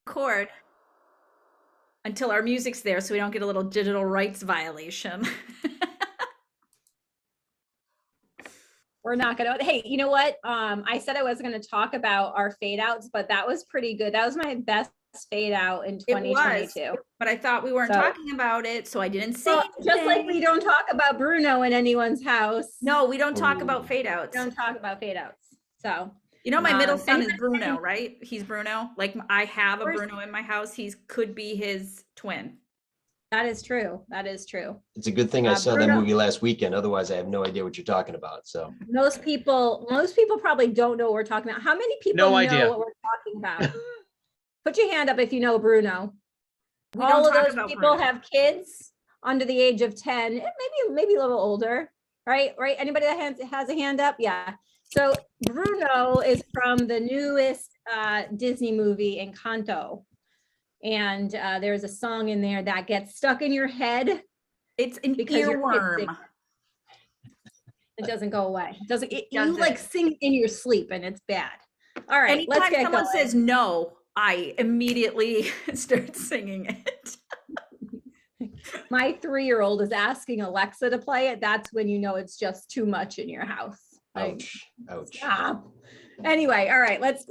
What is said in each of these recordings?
Record until our music's there so we don't get a little digital rights violation. We're not gonna, hey, you know what? I said I wasn't gonna talk about our fade outs, but that was pretty good. That was my best fade out in It was, 2022. but I thought we weren't So, talking about it, so I didn't say well, just like we anything. don't talk about Bruno in anyone's house. No, we don't talk about Oh, fade We outs. don't talk about fade outs. So, You know, my middle son is anybody, Bruno, right? He's Bruno. Like I have a course, Bruno in my house. He's could be his twin. that is true. That is true. it's a good thing I saw that Bruno, movie last weekend. Otherwise, I have no idea what you're talking about. So, most people probably don't know what we're talking about. How many people No know idea. what we're talking about? Put your hand up if you know Bruno. We All don't of talk those about people Bruno. have kids under the age of 10, maybe a little older, right? Anybody that has a hand up? Yeah. So Bruno is from the newest Disney movie, Encanto. And there's a song in there that gets stuck in your head. It's an Because your kids earworm. sing. It doesn't go away. You doesn't. like sing in your sleep and it's bad. All right, Anytime let's get someone going. says no, I immediately start singing it. My 3-year-old is asking Alexa to play it. That's when you know it's just too much in your house. Like, ouch, ouch. stop. Anyway, all right, let's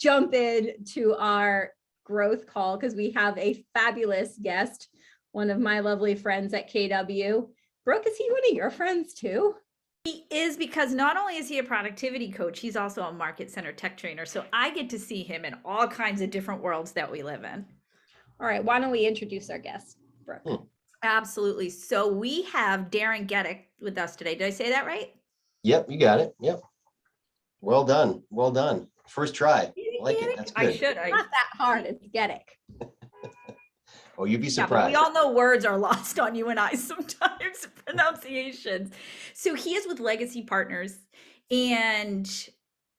jump in to our growth call because we have a fabulous guest, one of my lovely friends at KW. Brooke, is he one of your friends too? He is, because not only is he a productivity coach, he's also a market center tech trainer. So I get to see him in all kinds of different worlds that we live in. All right, why don't we introduce our guest, Brooke? Absolutely. So we have Darren Geddick with us today. Did I say that right? Yep, you got it. Yep. Well done. Well done. First try. I like it. That's I good. should. Not that hard, it's Geddick. Oh, you'd be Yeah, but surprised. we all know words are lost on you and I sometimes, pronunciations. So he is with Legacy Partners and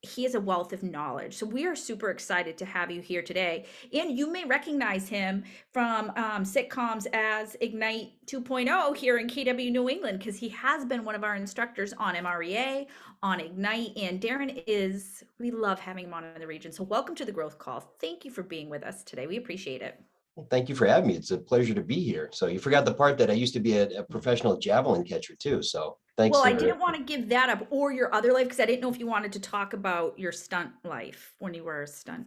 he has a wealth of knowledge. So we are super excited to have you here today. And you may recognize him from sitcoms as Ignite 2.0 here in KW New England, because he has been one of our instructors on MREA, on Ignite. And Darren is, we love having him on in the region. So welcome to the Growth Call. Thank you for being with us today. We appreciate it. Thank you for having me. It's a pleasure to be here. So you forgot the part that I used to be a professional javelin catcher too. So thanks. Well, I didn't want to give that up or your other life because I didn't know if you wanted to talk about your stunt life when you were a stunt,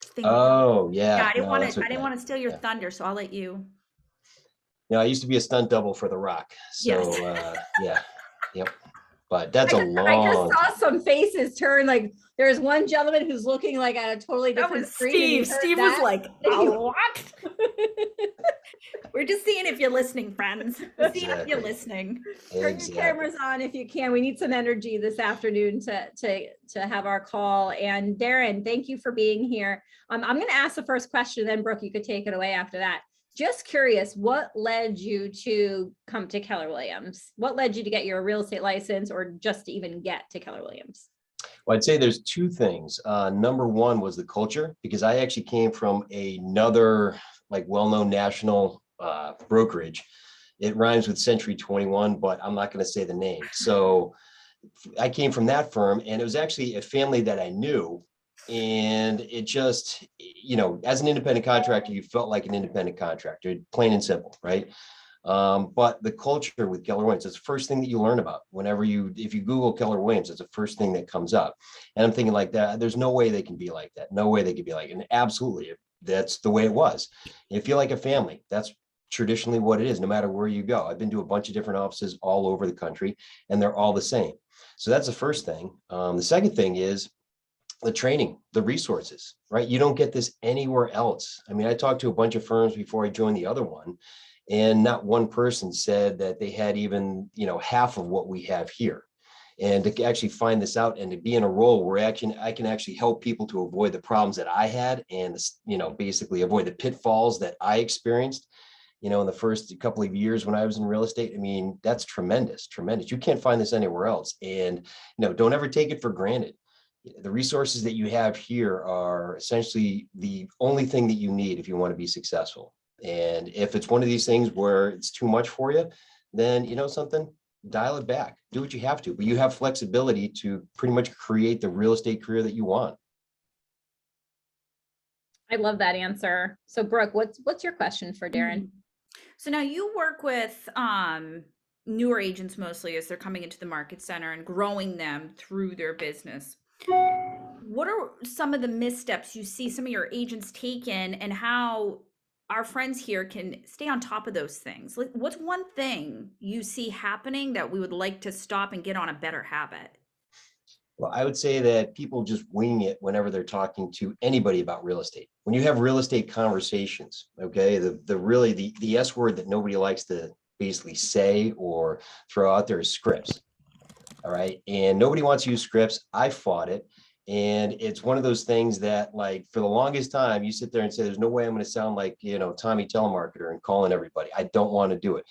thing. Oh yeah. Yeah, I didn't No, want that's to. I okay. didn't want to steal your Yeah. thunder, so I'll let you. I used to be a stunt double for The Rock. So yeah. Yep. But that's I just saw some faces turn. Like there's one gentleman who's looking like at a totally That different was screen. Steve. Steve was like, "Oh, what?" We're just seeing if you're listening, friends. We're seeing if you're Exactly. listening. Turn your cameras on if you can. We need some energy this afternoon to have our call. And Darren, thank you for being here. I'm going to ask the first question, then Brooke, you could take it away after that. Just curious, what led you to come to Keller Williams? What led you to get your real estate license or just to even get to Keller Williams? Well, I'd say there's two things. Number one was the culture, because I actually came from another like well-known national brokerage. It rhymes with Century 21, but I'm not going to say the name. So I came from that firm, and it was actually a family that I knew. And it just, as an independent contractor, you felt like an independent contractor, plain and simple, right? But the culture with Keller Williams, it's the first thing that you learn about if you Google Keller Williams, it's the first thing that comes up. And I'm thinking like that, there's no way they can be like that. No way they could be like, and absolutely, that's the way it was. You feel like a family. That's traditionally what it is, no matter where you go. I've been to a bunch of different offices all over the country, and they're all the same. So that's the first thing. The second thing is the training, the resources, right? You don't get this anywhere else. I mean, I talked to a bunch of firms before I joined the other one, and not one person said that they had even, half of what we have here. And to actually find this out and to be in a role where I can actually help people to avoid the problems that I had and, basically avoid the pitfalls that I experienced, in the first couple of years when I was in real estate. I mean, that's tremendous, tremendous. You can't find this anywhere else. And, don't ever take it for granted. The resources that you have here are essentially the only thing that you need if you want to be successful. And if it's one of these things where it's too much for you, then something, dial it back, do what you have to, but you have flexibility to pretty much create the real estate career that you want. I love that answer. So Brooke, what's your question for Darren? So now you work with newer agents mostly as they're coming into the market center and growing them through their business. What are some of the missteps you see some of your agents taking, and how our friends here can stay on top of those things? Like, what's one thing you see happening that we would like to stop and get on a better habit? Well, I would say that people just wing it whenever they're talking to anybody about real estate. When you have real estate conversations, okay, the S word that nobody likes to basically say or throw out there is scripts. All right. And nobody wants to use scripts. I fought it. And it's one of those things that, like, for the longest time, you sit there and say, there's no way I'm going to sound like, Tommy telemarketer and calling everybody. I don't want to do it.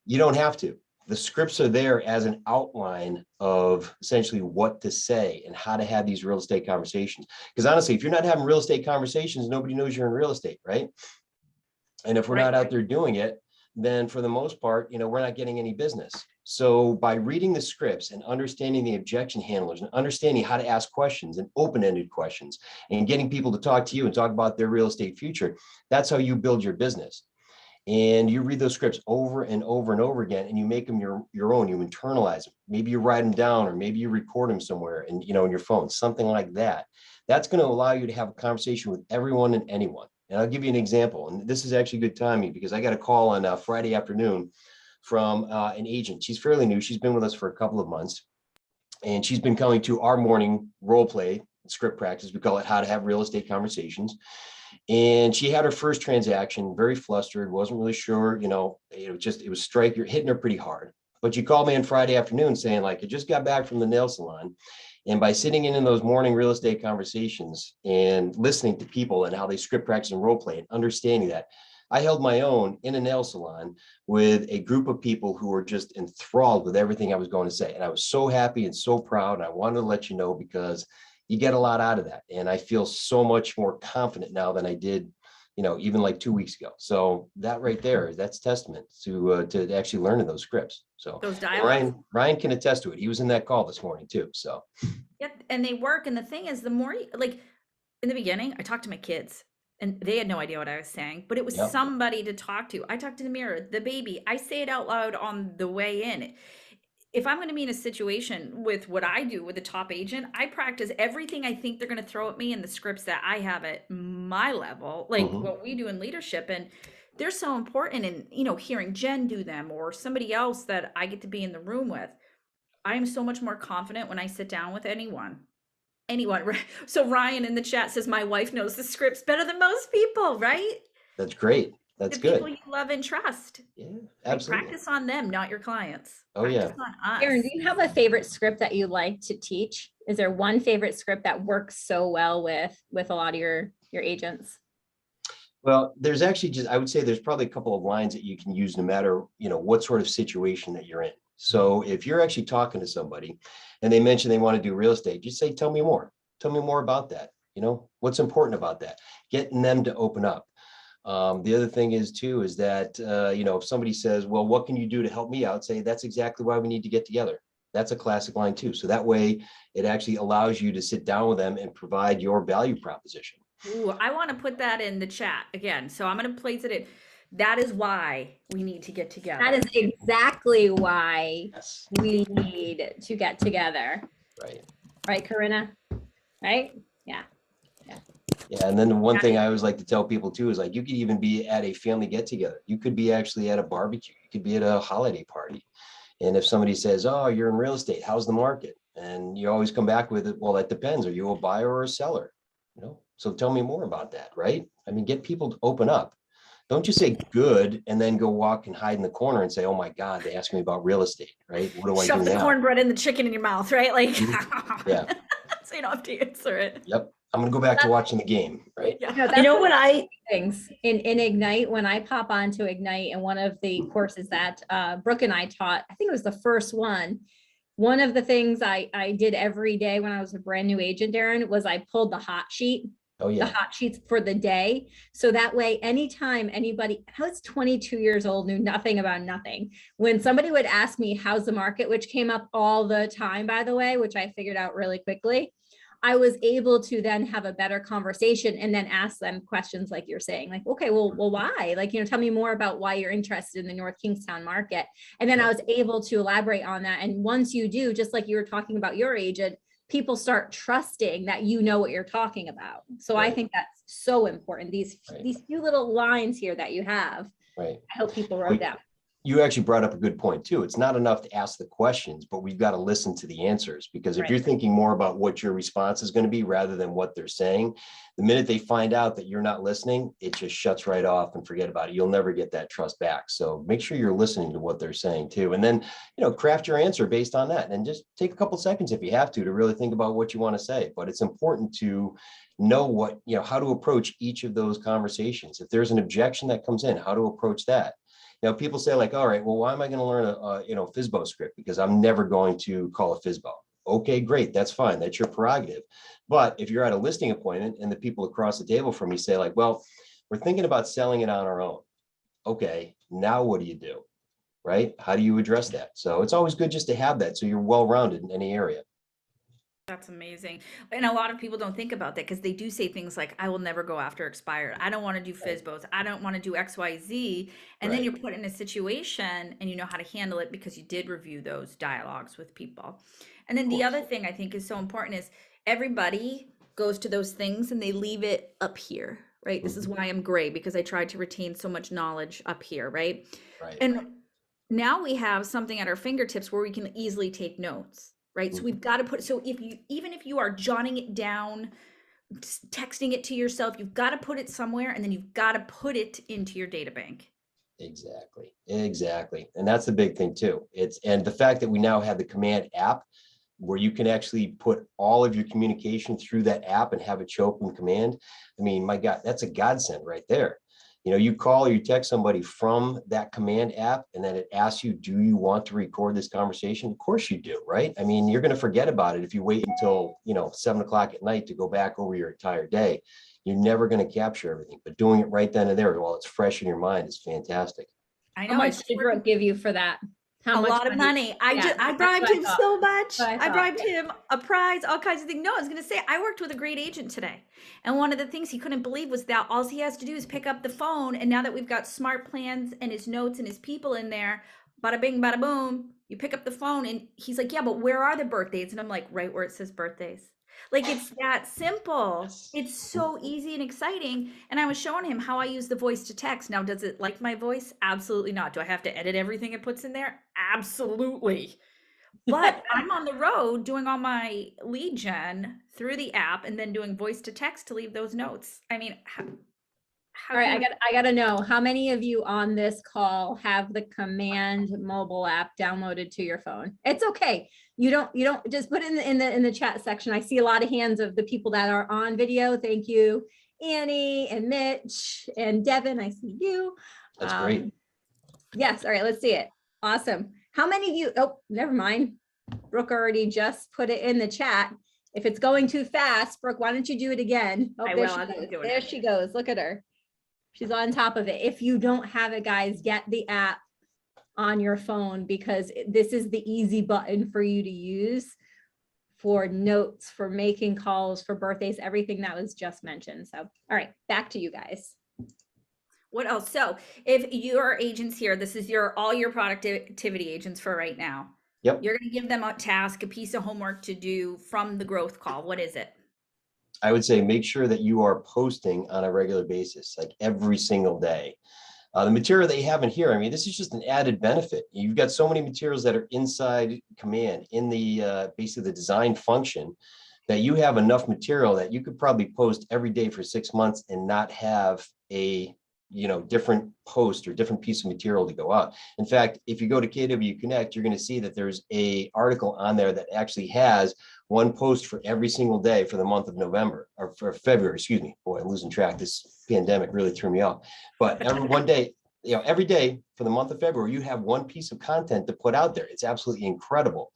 You don't have to. The scripts are there as an outline of essentially what to say and how to have these real estate conversations. Because honestly, if you're not having real estate conversations, nobody knows you're in real estate, right? And if we're not out there doing it, then for the most part, we're not getting any business. So by reading the scripts and understanding the objection handlers and understanding how to ask questions and open-ended questions and getting people to talk to you and talk about their real estate future, that's how you build your business. And you read those scripts over and over and over again, and you make them your own. You internalize them. Maybe you write them down, or maybe you record them somewhere and in your phone, something like that. That's going to allow you to have a conversation with everyone and anyone. And I'll give you an example. And this is actually good timing because I got a call on Friday afternoon from an agent. She's fairly new. She's been with us for a couple of months, and she's been coming to our morning role play script practice. We call it How to Have Real Estate Conversations. And she had her first transaction, very flustered, wasn't really sure, it was hitting her pretty hard. But she called me on Friday afternoon saying, like, I just got back from the nail salon. And by sitting in those morning real estate conversations and listening to people and how they script practice and role play and understanding that, I held my own in a nail salon with a group of people who were just enthralled with everything I was going to say. And I was so happy and so proud. And I wanted to let you know because you get a lot out of that. And I feel so much more confident now than I did, even like 2 weeks ago. So that right there, that's testament to actually learning those scripts. So Those dialogues. Ryan can attest to it. He was in that call this morning too. So Yeah, and they work. And the thing is, the more like in the beginning, I talked to my kids and they had no idea what I was saying, but it was somebody to talk to. I talked to the mirror, the baby. I say it out loud on the way in. If I'm going to be in a situation with what I do with a top agent, I practice everything I think they're going to throw at me in the scripts that I have at my level, like what we do in leadership. And they're so important. And, hearing Jen do them or somebody else that I get to be in the room with, I am so much more confident when I sit down with anyone. So Ryan in the chat says, my wife knows the scripts better than most people, right? That's great. That's the good. People you love and trust. Yeah, absolutely. Practice on them, not your clients. Oh, practice on us. Aaron, do you have a favorite script that you like to teach? Is there one favorite script that works so well with a lot of your agents? Well, there's actually I would say there's probably a couple of lines that you can use no matter, what sort of situation that you're in. So if you're actually talking to somebody and they mention they want to do real estate, just say, tell me more. Tell me more about that. What's important about that? Getting them to open up. The other thing is that, if somebody says, well, what can you do to help me out? Say, that's exactly why we need to get together. That's a classic line too. So that way it actually allows you to sit down with them and provide your value proposition. Ooh, I want to put that in the chat again. So I'm going to place it in. That is why we need to get together. That is exactly why we need to get together. Right. Right, Corinna? Right? Yeah. Yeah. And then the one thing I always like to tell people too is, like, you could even be at a family get together. You could be actually at a barbecue. You could be at a holiday party. And if somebody says, oh, you're in real estate, how's the market? And you always come back with it. Well, that depends. Are you a buyer or a seller? So tell me more about that. Right. I mean, get people to open up. Don't just say good and then go walk and hide in the corner and say, oh my God, they asked me about real estate. Right. What do I do now? Shove the cornbread and the chicken in your mouth. Right. Like, yeah. So you don't have to answer it. Yep. I'm going to go back to watching the game. Right. Yeah. What I things in Ignite, when I pop on to Ignite, and one of the courses that Brooke and I taught, I think it was the first one of the things I did every day when I was a brand new agent, Darren, was I pulled the hot sheet. Oh, yeah. The hot sheets for the day. So that way, anytime anybody, I was 22 years old, knew nothing about nothing. When somebody would ask me, how's the market, which came up all the time, by the way, which I figured out really quickly. I was able to then have a better conversation and then ask them questions like you're saying, like, okay, well, why? Like, tell me more about why you're interested in the North Kingstown market. And then I was able to elaborate on that. And once you do, just like you were talking about your agent, people start trusting that you know what you're talking about. So I think that's so important. These few little lines here that you have, I hope people wrote down. You actually brought up a good point too. It's not enough to ask the questions, but we've got to listen to the answers, because if you're thinking more about what your response is going to be rather than what they're saying, the minute they find out that you're not listening, it just shuts right off and forget about it. You'll never get that trust back. So make sure you're listening to what they're saying too. And then, craft your answer based on that, and just take a couple seconds if you have to really think about what you want to say. But it's important to know how to approach each of those conversations. If there's an objection that comes in, how to approach that. People say like, all right, well, why am I going to learn a FSBO script? Because I'm never going to call a FSBO. Okay, great. That's fine. That's your prerogative. But if you're at a listing appointment and the people across the table from you say like, well, we're thinking about selling it on our own. Okay, now what do you do? Right? How do you address that? So it's always good just to have that, so you're well-rounded in any area. That's amazing. And a lot of people don't think about that, because they do say things like, I will never go after expired. I don't want to do FSBOs. I don't want to do XYZ. And then you're put in a situation and you know how to handle it because you did review those dialogues with people. And then the other thing I think is so important is everybody goes to those things and they leave it up here, right? This is why I'm gray, because I tried to retain so much knowledge up here, right? And now we have something at our fingertips where we can easily take notes. Right. So we've got to put, so even if you are jotting it down, texting it to yourself, you've got to put it somewhere, and then you've got to put it into your data bank. Exactly. And that's the big thing too. And the fact that we now have the command app where you can actually put all of your communication through that app and have it show up in command. I mean, my God, that's a godsend right there. You call or you text somebody from that command app, and then it asks you, do you want to record this conversation? Of course you do, right? I mean, you're going to forget about it if you wait until, 7:00 at night to go back over your entire day. You're never going to capture everything, but doing it right then and there while it's fresh in your mind is fantastic. I know. How much did Brooke give you for that? A lot of money. I bribed him so much. I bribed him a prize, all kinds of things. No, I was going to say, I worked with a great agent today. And one of the things he couldn't believe was that all he has to do is pick up the phone. And now that we've got smart plans and his notes and his people in there, bada bing, bada boom, you pick up the phone and he's like, yeah, but where are the birthdays? And I'm like, right where it says birthdays. Like, it's that simple. It's so easy and exciting. And I was showing him how I use the voice to text. Now, does it like my voice? Absolutely not. Do I have to edit everything it puts in there? Absolutely. But I'm on the road doing all my lead gen through the app and then doing voice to text to leave those notes. I mean, all right, I got to know, how many of you on this call have the Command mobile app downloaded to your phone? It's okay. You don't just put it in the chat section. I see a lot of hands of the people that are on video. Thank you, Annie and Mitch and Devin. I see you. That's great. Yes. All right, let's see it. Awesome. How many of you? Oh, never mind. Brooke already just put it in the chat. If it's going too fast, Brooke, why don't you do it again? Oh, there she goes. Look at her. She's on top of it. If you don't have it, guys, get the app on your phone, because this is the easy button for you to use for notes, for making calls, for birthdays, everything that was just mentioned. So, all right, back to you guys. What else? So if your agents here, this is all your productivity agents for right now. Yep. You're going to give them a task, a piece of homework to do from the growth call. What is it? I would say make sure that you are posting on a regular basis, like every single day. The material that you have in here, I mean, this is just an added benefit. You've got so many materials that are inside Command in the basically the design function, that you have enough material that you could probably post every day for 6 months and not have a different post or different piece of material to go out. In fact, if you go to KW Connect, you're going to see that there's an article on there that actually has one post for every single day for the month of November, or for February, excuse me. Boy, I'm losing track. This pandemic really threw me off. But every day for the month of February, you have one piece of content to put out there. It's absolutely incredible.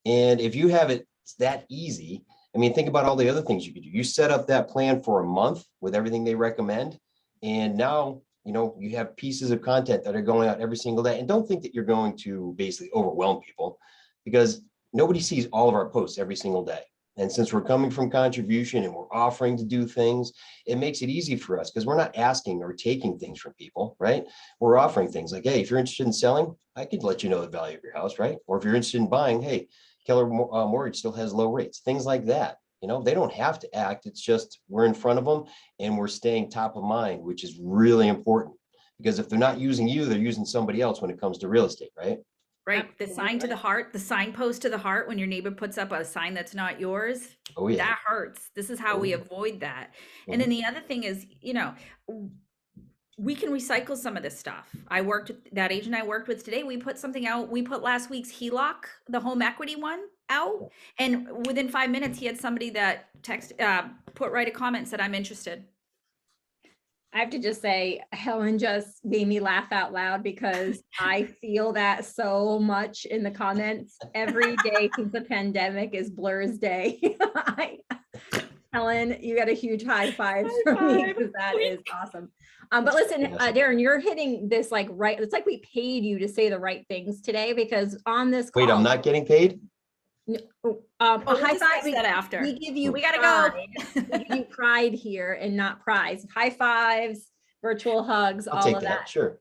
And if you have it that easy, I mean, think about all the other things you could do. You set up that plan for a month with everything they recommend. And now, you have pieces of content that are going out every single day. And don't think that you're going to basically overwhelm people, because nobody sees all of our posts every single day. And since we're coming from contribution and we're offering to do things, it makes it easy for us because we're not asking or taking things from people, right? We're offering things like, hey, if you're interested in selling, I could let you know the value of your house, right? Or if you're interested in buying, hey, Keller Mortgage still has low rates, things like that. You know, they don't have to act. It's just we're in front of them and we're staying top of mind, which is really important because if they're not using you, they're using somebody else when it comes to real estate, right? Right. The sign to the heart, the signpost to the heart, when your neighbor puts up a sign that's not yours, Oh, yeah. that hurts. This is how Oh, we yeah. avoid that. And then the other thing is, we can recycle some of this stuff. That agent I worked with today, we put something out. We put last week's HELOC, the home equity one, out. And within 5 minutes, he had somebody that write a comment and said, I'm interested. I have to just say, Helen just made me laugh out loud because I feel that so much in the comments. Every day since the pandemic is Blur's day. Helen, you got a huge high five from me because that is awesome. But listen, Darren, you're hitting this like right. It's like we paid you to say the right things today because on this call. Wait, I'm not getting paid? We'll high five that after. We give you we gotta go. We give you pride here and not prize. High fives, virtual hugs, I'll all take of that. Sure.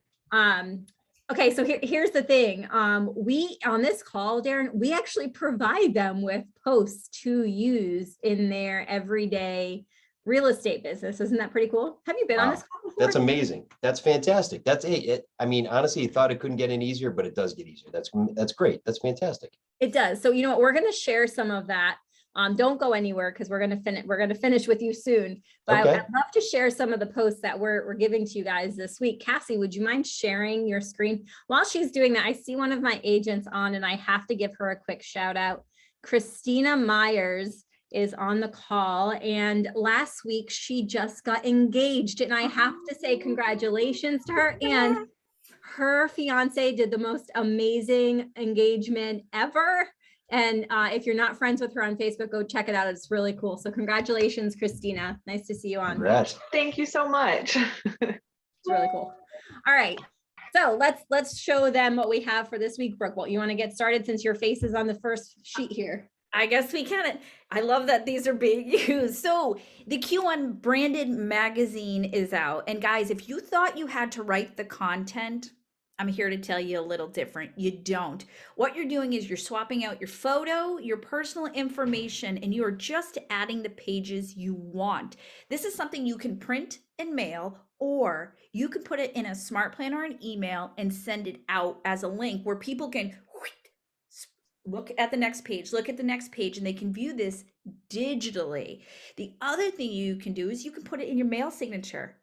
Okay, so here's the thing. We on this call, Darren, we actually provide them with posts to use in their everyday real estate business. Isn't that pretty cool? Have you been on this call before? That's amazing. That's fantastic. That's it. I mean, honestly, you thought it couldn't get any easier, but it does get easier. That's great. That's fantastic. It does. So you know what? We're going to share some of that. Don't go anywhere because we're going to finish with you soon. But Okay. I'd love to share some of the posts that we're giving to you guys this week. Cassie, would you mind sharing your screen? While she's doing that, I see one of my agents on and I have to give her a quick shout out. Christina Myers is on the call, and last week she just got engaged, and I have to say congratulations to her. And her fiance did the most amazing engagement ever. And if you're not friends with her on Facebook, go check it out. It's really cool. So congratulations, Christina. Nice to see you on. Congrats. Thank you so much. It's really cool. All right. So let's show them what we have for this week. Brooke, well, you want to get started since your face is on the first sheet here? I guess we can. I love that these are being used. So the Q1 branded magazine is out. And guys, if you thought you had to write the content, I'm here to tell you a little different. You don't. What you're doing is you're swapping out your photo, your personal information, and you are just adding the pages you want. This is something you can print and mail, or you can put it in a smart plan or an email and send it out as a link where people can look at the next page, and they can view this digitally. The other thing you can do is you can put it in your mail signature.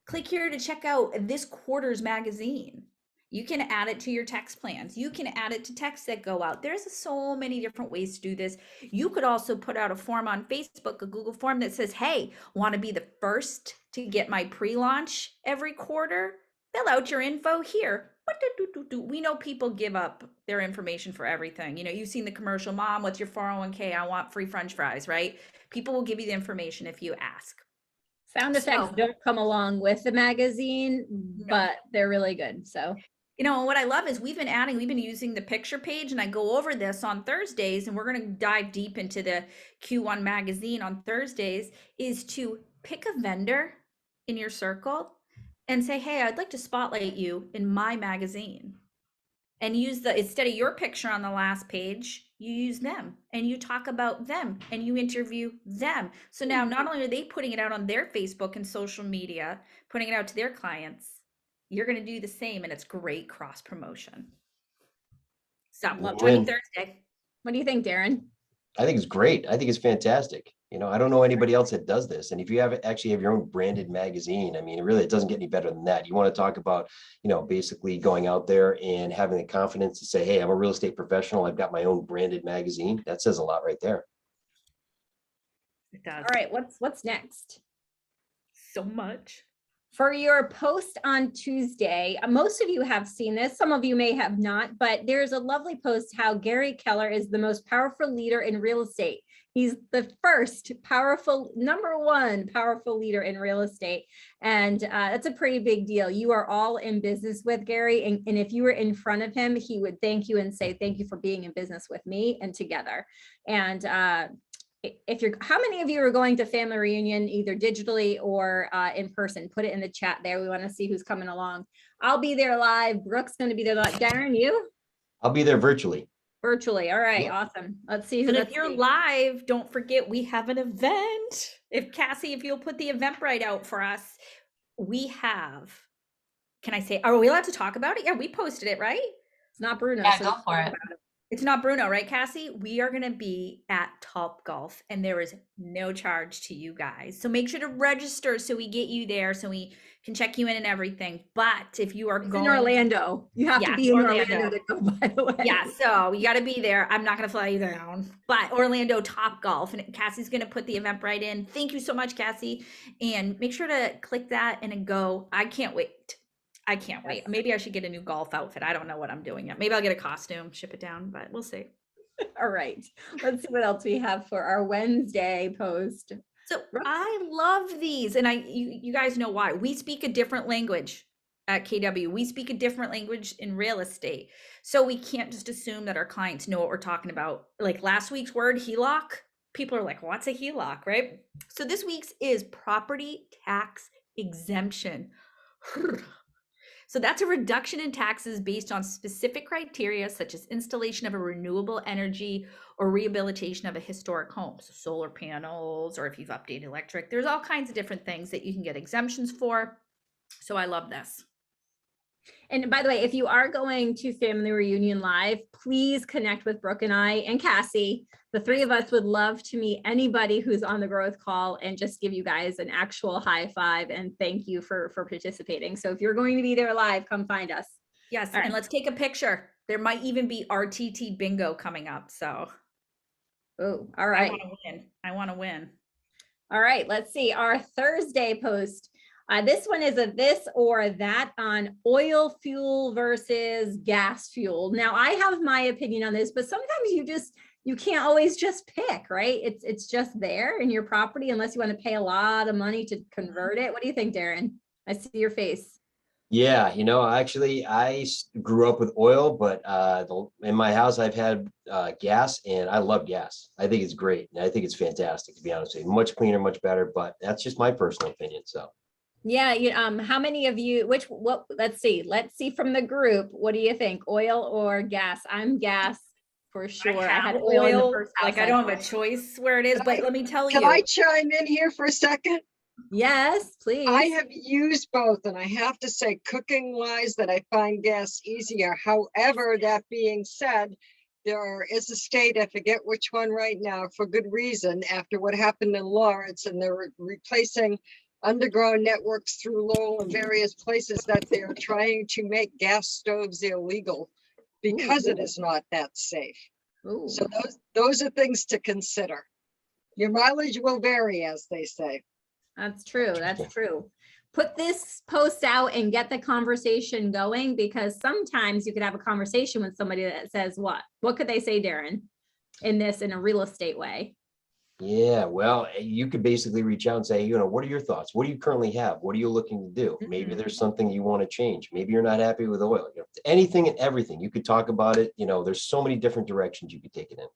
Click here to check out this quarter's magazine. You can add it to your text plans. You can add it to texts that go out. There's so many different ways to do this. You could also put out a form on Facebook, a Google form that says, hey, want to be the first to get my pre-launch every quarter? Fill out your info here. We know people give up their information for everything. You know, you've seen the commercial, Mom, what's your 401k? I want free French fries, right? People will give you the information if you ask. Sound effects don't come along with the magazine, but they're really good. So, you know, what I love is we've been using the picture page, and I go over this on Thursdays, and we're going to dive deep into the Q1 magazine on Thursdays, is to pick a vendor in your circle and say, hey, I'd like to spotlight you in my magazine, and use instead of your picture on the last page, you use them and you talk about them and you interview them. So now not only are they putting it out on their Facebook and social media, putting it out to their clients, you're going to do the same, and it's great cross promotion. Stop joining Thursday. What do you think, Darren? I think it's great. I think it's fantastic. You know, I don't know anybody else that does this. And if you actually have your own branded magazine, I mean, really, it doesn't get any better than that. You want to talk about, you know, basically going out there and having the confidence to say, hey, I'm a real estate professional. I've got my own branded magazine. That says a lot right there. It does. All right, what's next? So much. For your post on Tuesday, most of you have seen this, some of you may have not, but there's a lovely post how Gary Keller is the most powerful leader in real estate. He's the first number one powerful leader in real estate. And that's a pretty big deal. You are all in business with Gary. And if you were in front of him, he would thank you and say, thank you for being in business with me and together. And how many of you are going to family reunion, either digitally or in person? Put it in the chat there. We want to see who's coming along. I'll be there live. Brooke's going to be there live. Darren, you? I'll be there virtually. Virtually. All right. Yep. Awesome. Let's see. And if let's you're see. live, don't forget we have an event. If Cassie, if you'll put the Eventbrite out for us, we have, can I say, are we allowed to talk about it? Yeah, we posted it, right? It's not Bruno. Yeah, so go let's for talk it. about It's not Bruno, right, Cassie? We are going to be at Top Golf and there is no charge to you guys. So make sure to register so we get you there so we can check you in and everything. But if you are It's going in Orlando. You have to Yes, be in Orlando. Orlando to go, by the way. Yeah, so you got to be there. I'm not going to fly you down, but Orlando Top Golf, and Cassie's going to put the Eventbrite in. Thank you so much, Cassie. And make sure to click that and go. I can't wait. I can't wait. Maybe I should get a new golf outfit. I don't know what I'm doing yet. Maybe I'll get a costume, ship it down, but we'll see. All right. Let's see what else we have for our Wednesday post. So Right. I love these, and you guys know why. We speak a different language at KW. We speak a different language in real estate. So we can't just assume that our clients know what we're talking about. Like last week's word, HELOC, people are like, what's a HELOC, right? So this week's is property tax exemption. So that's a reduction in taxes based on specific criteria, such as installation of a renewable energy or rehabilitation of a historic home. So solar panels, or if you've updated electric, there's all kinds of different things that you can get exemptions for. So I love this. And by the way, if you are going to Family Reunion Live, please connect with Brooke and I and Cassie. The three of us would love to meet anybody who's on the growth call and just give you guys an actual high five and thank you for participating. So if you're going to be there live, come find us. Yes, All right. and let's take a picture. There might even be RTT bingo coming up. So Oh, all right. I want to win. All right, let's see. Our Thursday post. This one is a this or that on oil fuel versus gas fuel. Now, I have my opinion on this, but sometimes you can't always just pick, right? It's just there in your property unless you want to pay a lot of money to convert it. What do you think, Darren? I see your face. Yeah, actually, grew up with oil, but in my house, I've had gas, and I love gas. I think it's great, and I think it's fantastic, to be honest with you. Much cleaner, much better, but that's just my personal opinion. So, Yeah, how many of you? Let's see from the group. What do you think, oil or gas? I'm gas for sure. I had oil in the first house. Like I don't have a choice where it is, but let me tell you. Can I chime in here for a second? Yes, please. I have used both, and I have to say, cooking wise, that I find gas easier. However, that being said, there is a state, I forget which one right now, for good reason, after what happened in Lawrence, and they're replacing underground networks through Lowell and various places, that they're trying to make gas stoves illegal because it is not that safe. Ooh. So those are things to consider. Your mileage will vary, as they say. That's true. That's true. Put this post out and get the conversation going, because sometimes you could have a conversation with somebody that says, what could they say, Darren, in a real estate way? yeah, well, you could basically reach out and say, what are your thoughts? What do you currently have? What are you looking to do? Maybe there's something you want to change. Maybe you're not happy with oil. Anything and everything. You could talk about it. There's so many different directions you could take it in.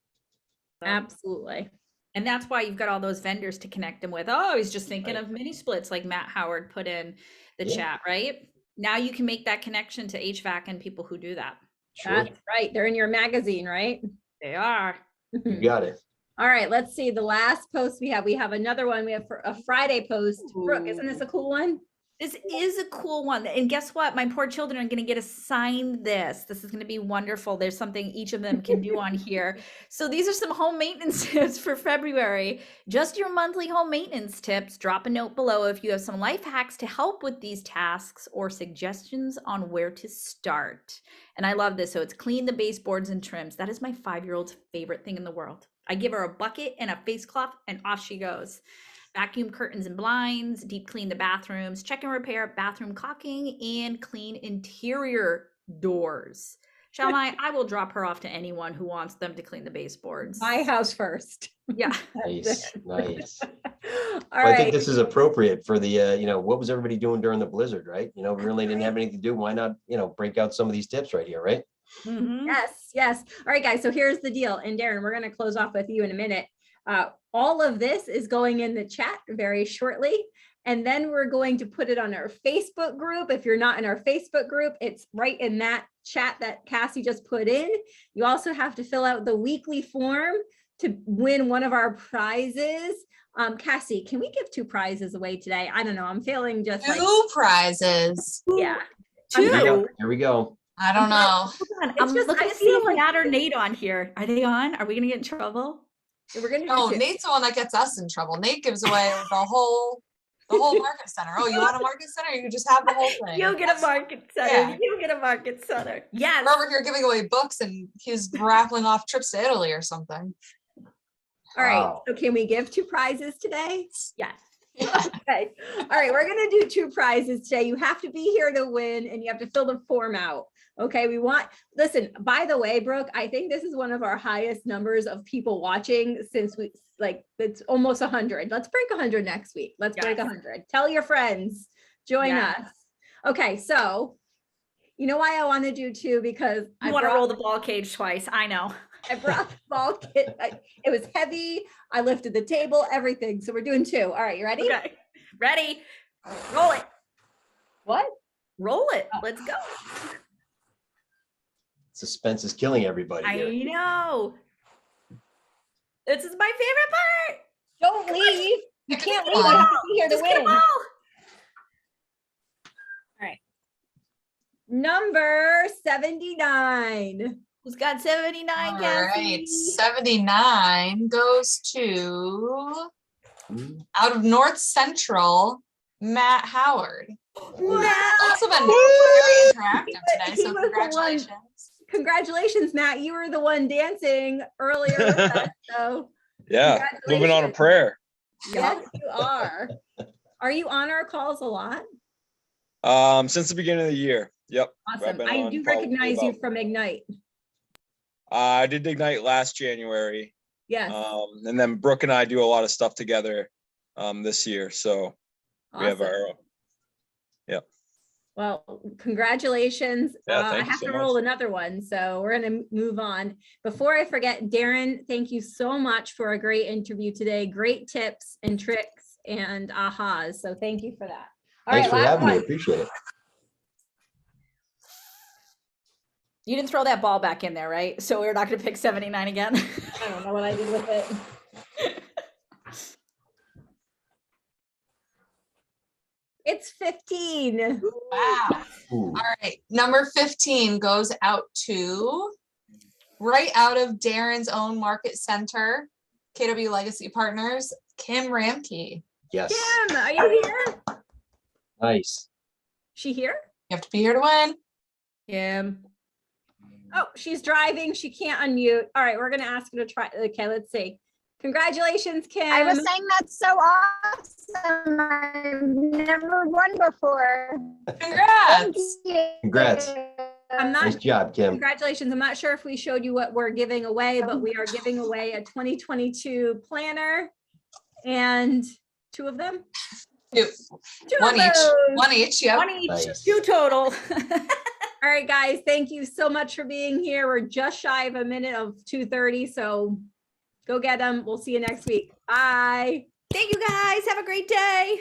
Absolutely. And that's why you've got all those vendors to connect them with. Oh, I was just thinking of mini splits like Matt Howard put in the chat, right? Now you can make that connection to HVAC and people who do that. Sure. That's right. They're in your magazine, right? They are. You got it. All right, let's see. The last post we have another one. We have a Friday post. Brooke, isn't this a cool one? This is a cool one. And guess what? My poor children are going to get assigned this. This is going to be wonderful. There's something each of them can do on here. So these are some home maintenance tips for February. Just your monthly home maintenance tips. Drop a note below if you have some life hacks to help with these tasks or suggestions on where to start. And I love this. So it's clean the baseboards and trims. That is my 5-year-old's favorite thing in the world. I give her a bucket and a face cloth and off she goes. Vacuum curtains and blinds, deep clean the bathrooms, check and repair bathroom caulking, and clean interior doors. I will drop her off to anyone who wants them to clean the baseboards. My house first. Yeah. Nice. All I right. think this is appropriate for the, what was everybody doing during the blizzard, right? We really didn't have anything to do. Why not, break out some of these tips right here, right? Mhm. Yes. All right, guys. So here's the deal. And Darren, we're going to close off with you in a minute. All of this is going in the chat very shortly. And then we're going to put it on our Facebook group. If you're not in our Facebook group, it's right in that chat that Cassie just put in. You also have to fill out the weekly form to win one of our prizes. Cassie, can we give 2 prizes away today? I don't know. I'm feeling just like, 2 prizes. yeah. Two. Here we go. I don't know. Hold on. It's I'm just- looking I to see feel if like- Matt or Nate on here. Are they on? Are we gonna get in trouble? We're gonna do Oh, 2. Nate's the one that gets us in trouble. Nate gives away the whole market center. Oh, you want a market center? You can just have the whole thing. You get a market center. Yeah. You get a market center. Yes. We're over here giving away books and he's raffling off trips to Italy or something. All right. Wow. So can we give 2 prizes today? Yes. Okay. All right. We're going to do 2 prizes today. You have to be here to win and you have to fill the form out. Okay. Listen, by the way, Brooke, I think this is one of our highest numbers of people watching since it's almost 100. Let's break 100 next week. Let's break Yes. 100. Tell your friends, join Yes. us. Okay. So you know why I want to do 2? Because I want to roll the ball cage twice. I know. I brought the ball kit. It was heavy. I lifted the table, everything. So we're doing 2. All right, you ready? Okay. Ready? Roll it. What? Roll it. Let's go. Suspense is killing everybody I here. know. This is my favorite part. Don't leave. You Pick a can't leave. one. You have to be here to Just get a win. ball. Number 79. Who's got 79, All Cassie? right, 79 goes to out of North Central, Matt Howard. Matt. Also been very interactive today, He so was the one- congratulations. Congratulations, Matt. You were the one dancing earlier with us. So Yeah, moving on to Congratulations. prayer. yes, you are. Are you on our calls a lot? Since the beginning of the year. Yep. Awesome. been I on do probably recognize you about- from Ignite. I did Ignite last January. Yes. And then Brooke and I do a lot of stuff together this year. So we have Awesome. our Well, congratulations. Yeah, I thank you have so to roll much. another one, so we're going to move on. Before I forget, Darren, thank you so much for a great interview today. Great tips and tricks and ahas. So thank you for that. All Thanks right, for last having me. one. Appreciate it. You didn't throw that ball back in there, right? So we're not going to pick 79 again. I don't know what I did with it. It's 15. Wow. Ooh. All right, number 15 goes out to right out of Darren's own market center, KW Legacy Partners, Kim Ramke. Yes. Kim, are you here? Nice. She here? You have to be here to win. Kim. Oh, she's driving. She can't unmute. All right, we're going to ask her to try. Okay, let's see. Congratulations, Kim. I was saying that's so awesome. I've never won before. Congrats. Congrats. I'm not Nice job, Kim. Congratulations. I'm not sure if we showed you what we're giving away, but we are giving away a 2022 planner and 2 of them. Two. 2 One of each. those. One each. Yep. 1 each, Nice. 2 total. All right, guys, thank you so much for being here. We're just shy of a minute of 2:30, so go get them. We'll see you next week. Bye. Thank you guys. Have a great day.